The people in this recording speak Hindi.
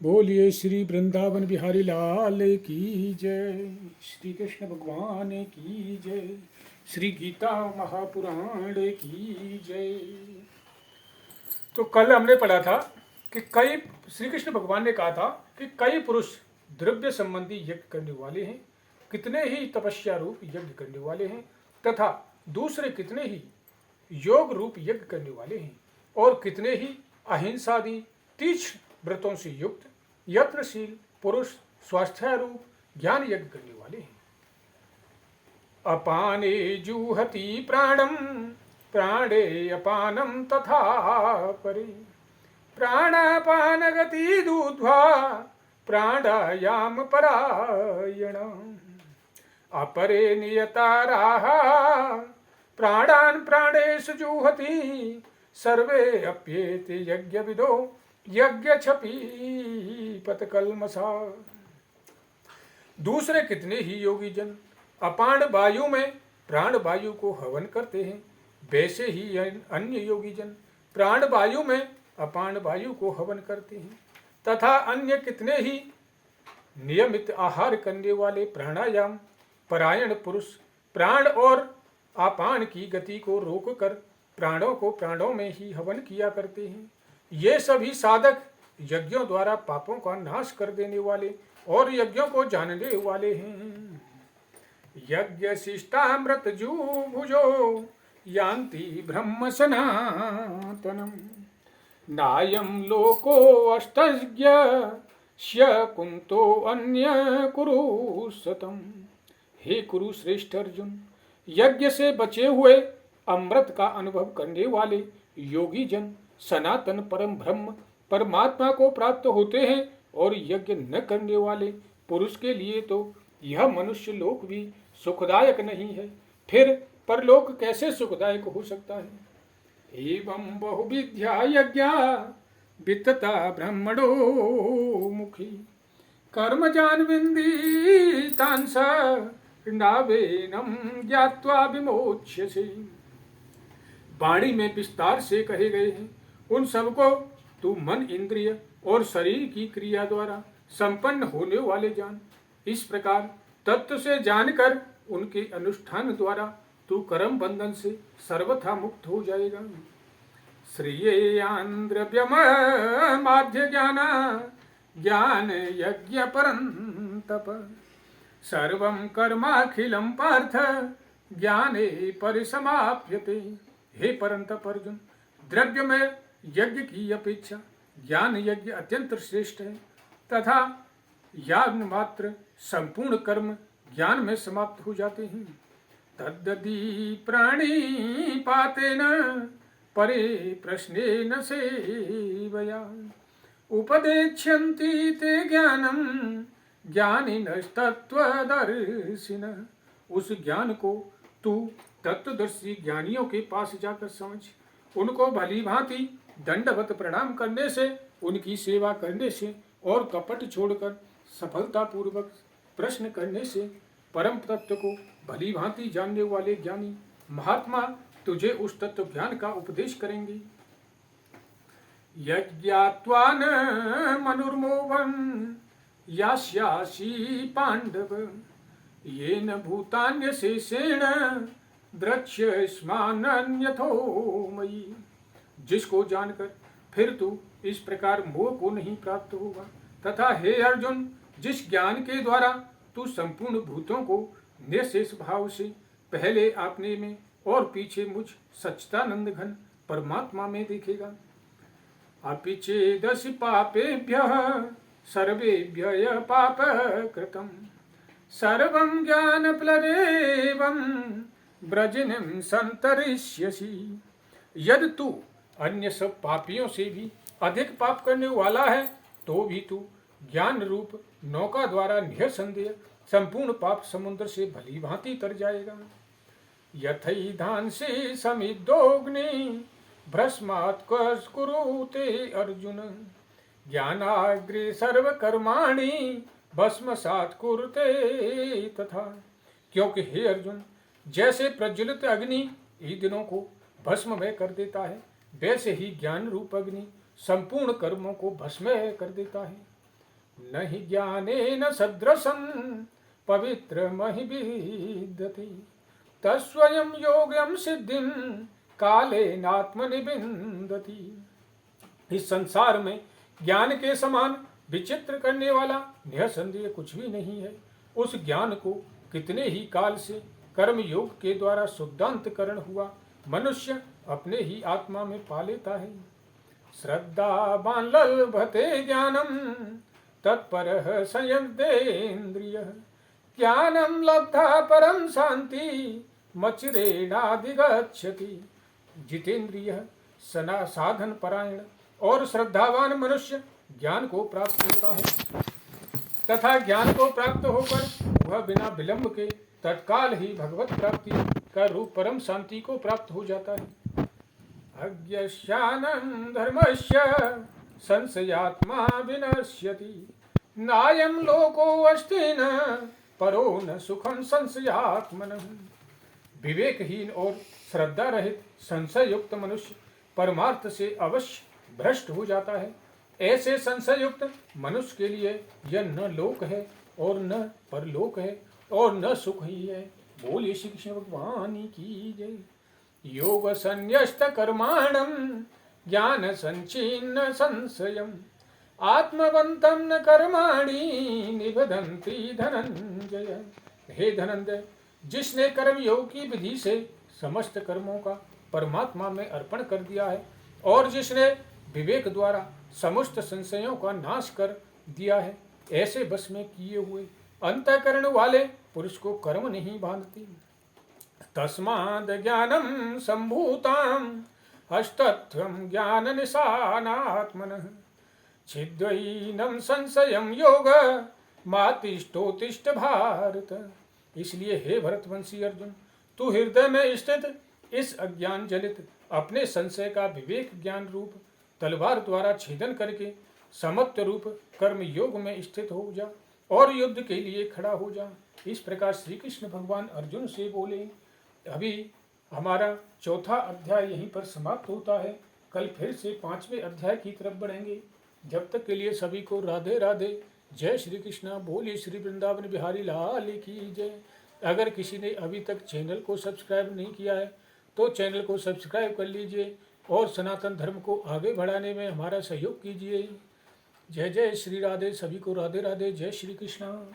बोलिए श्री वृंदावन बिहारी लाल की जय। श्री कृष्ण भगवान की जय। श्री गीता महापुराण की जय। तो कल हमने पढ़ा था कि कई श्री कृष्ण भगवान ने कहा था कि कई पुरुष द्रव्य संबंधी यज्ञ करने वाले हैं, कितने ही तपस्या रूप यज्ञ करने वाले हैं, तथा दूसरे कितने ही योग रूप यज्ञ करने वाले हैं, और कितने ही अहिंसादि तीक्ष्ण व्रतों से युक्त यत्नशील पुरुष स्वास्थ्यारूप ज्ञान यज्ञ करने वाले हैं। अपाने जुहति प्राणम प्राणे अपानम तथा परे प्राणापान गति दूध्वा प्राणायाम परायण अपरे नियताराः प्राणान् प्राणेषु जुहति सर्वे अप्येते यज्ञविदो यज्ञक्षपी पतकल्मषा। दूसरे कितने ही योगी जन अपान वायु में प्राण वायु को हवन करते हैं, वैसे ही अन्य योगी जन प्राण वायु में अपान वायु को हवन करते हैं, तथा अन्य कितने ही नियमित आहार करने वाले प्राणायाम परायण पुरुष प्राण और अपान की गति को रोककर प्राणों को प्राणों में ही हवन किया करते हैं। ये सभी साधक यज्ञों द्वारा पापों का नाश कर देने वाले और यज्ञों को जानने वाले हैं। यज्ञ शिष्टामृत भुजो यान्ति ब्रह्म सनातनम नायम लोको अष्टज्ञ कुंतो अन्य कुरु सतम। हे कुरु श्रेष्ठ अर्जुन, यज्ञ से बचे हुए अमृत का अनुभव करने वाले योगी जन सनातन परम ब्रह्म परमात्मा को प्राप्त होते हैं, और यज्ञ न करने वाले पुरुष के लिए तो यह मनुष्य लोक भी सुखदायक नहीं है, फिर परलोक कैसे सुखदायक हो सकता है। एवं बहुविद्या यज्ञा वित्तता ब्रह्मणो मुखी कर्मजान विन्दितांस नावेनम ज्ञात्वा विमोच्यसे। वाणी में विस्तार से कहे गए हैं उन सबको तू मन इंद्रिय और शरीर की क्रिया द्वारा संपन्न होने वाले जान। इस प्रकार तत्व से जानकर उनके अनुष्ठान द्वारा तू कर्म बंधन से सर्वथा मुक्त हो जाएगा। श्रेयान् द्रव्यमाद्य ज्ञान यज्ञ परन्तप सर्वं कर्माखिलं पार्थ ज्ञाने परिसमाप्यते। हे परंतप अर्जुन, द्रव्य में यज्ञ की अपेक्षा ज्ञान यज्ञ अत्यंत श्रेष्ठ है, तथा याज्ञ मात्र संपूर्ण कर्म ज्ञान में समाप्त हो जाते हैं। तद्दि प्राणी पातेन परे प्रश्नेन सेवया उपदेक्ष्यन्ति ते ज्ञानम ज्ञानिनस्तत्त्वदर्शिनः। उस ज्ञान को तू तत्वदर्शी ज्ञानियों के पास जाकर समझ, उनको भली भांति दंडवत प्रणाम करने से, उनकी सेवा करने से और कपट छोड़कर सफलतापूर्वक प्रश्न करने से परम तत्व को भली भांति जानने वाले ज्ञानी महात्मा तुझे उस तत्व ज्ञान का उपदेश करेंगे। यज्ञात्वा न मनुर्मोहन यास्यासि पांडव येन भूतान्य शेषेण द्रक्ष्यस्मान्यथो मयि। जिसको जानकर फिर तू इस प्रकार मोह को नहीं प्राप्त होगा, तथा हे अर्जुन, जिस ज्ञान के द्वारा तू संपूर्ण भूतों को निशेष भाव से पहले अपने में और पीछे मुझ सच्चिदानंद घन परमात्मा में देखेगा। अपि चेदसि पापेभ्यः सर्वेभ्यः पाप कृतम् सर्वं ज्ञानप्लवेवं ब्रजनिं संतरिष्यसि। यदि तू अन्य सब पापियों से भी अधिक पाप करने वाला है, तो भी तू ज्ञान रूप नौका द्वारा निःसंदेह संपूर्ण पाप समुद्र से भली भांति तर जाएगा। यथैधांसि समिद्धोऽग्नि भस्मात् कुरुते अर्जुन ज्ञानाग्रे सर्वकर्माणि भस्मसात् कुरुते तथा। क्योंकि हे अर्जुन, जैसे प्रज्वलित अग्नि ईंधनों को भस्ममय कर देता है, वैसे ही ज्ञान रूप अग्नि संपूर्ण कर्मों को भस्ममय कर देता है। नहि ज्ञानेन सदृशं पवित्रमहि विद्यते तस्वयं योग्यं सिद्धिं कालेनात्मनि विन्दति। इस संसार में ज्ञान के समान विचित्र करने वाला निःसंदेह कुछ भी नहीं है। उस ज्ञान को कितने ही काल से कर्म योग के द्वारा शुद्धांतकरण हुआ मनुष्य अपने ही आत्मा में पा लेता है। श्रद्धावान लभते ज्ञानम तत्परः संयतेन्द्रियः ज्ञानम लब्धा परम शांति मचिरेणाधिगच्छति। जितेंद्रिय साधन परायण और श्रद्धावान मनुष्य ज्ञान को प्राप्त होता है तथा ज्ञान को प्राप्त होकर वह बिना विलंब के तत्काल ही भगवत प्राप्ति का रूप परम शांति को प्राप्त हो जाता है। अज्ञानं धर्मस्य संशयात्मा विनश्यति नायं लोको अस्ति न परो न सुखम संशयात्मनः। विवेकहीन और श्रद्धा रहित संशय युक्त मनुष्य परमार्थ से अवश्य भ्रष्ट हो जाता है। ऐसे संशय युक्त मनुष्य के लिए यह न लोक है और न परलोक है और न सुख ही है। बोलिए श्री कृष्ण भगवान की जय। योग संन्यस्त कर्माणं ज्ञान संचिन्न संशयम् आत्मवन्तं न कर्माणि निबधन्ति धनंजय। हे धनंजय, जिसने कर्म योग की विधि से समस्त कर्मों का परमात्मा में अर्पण कर दिया है और जिसने विवेक द्वारा समस्त संशयों का नाश कर दिया है, ऐसे बस में किए हुए अंतःकरण वाले पुरुष को कर्म नहीं बांधती। तस्माद् ज्ञानं सम्भूतं हस्तत्वं ज्ञान निशानात्मनः छिद्वैनं संशयं योग मातिष्ठोतिष्ठ भारत। इसलिए हे भरतवंशी अर्जुन, तू हृदय में स्थित इस अज्ञान जनित अपने संशय का विवेक ज्ञान रूप तलवार द्वारा छेदन करके समत्व रूप कर्म योग में स्थित हो जा और युद्ध के लिए खड़ा हो जा। इस प्रकार श्री कृष्ण भगवान अर्जुन से बोले। अभी हमारा चौथा अध्याय यहीं पर समाप्त होता है। कल फिर से 5वें अध्याय की तरफ बढ़ेंगे। जब तक के लिए सभी को राधे राधे। जय श्री कृष्णा। बोलिए श्री वृंदावन बिहारी लाल की जय। अगर किसी ने अभी तक चैनल को सब्सक्राइब नहीं किया है तो चैनल को सब्सक्राइब कर लीजिए और सनातन धर्म को आगे बढ़ाने में हमारा सहयोग कीजिए। जय जय श्री राधे। सभी को राधे राधे। जय श्री कृष्णा।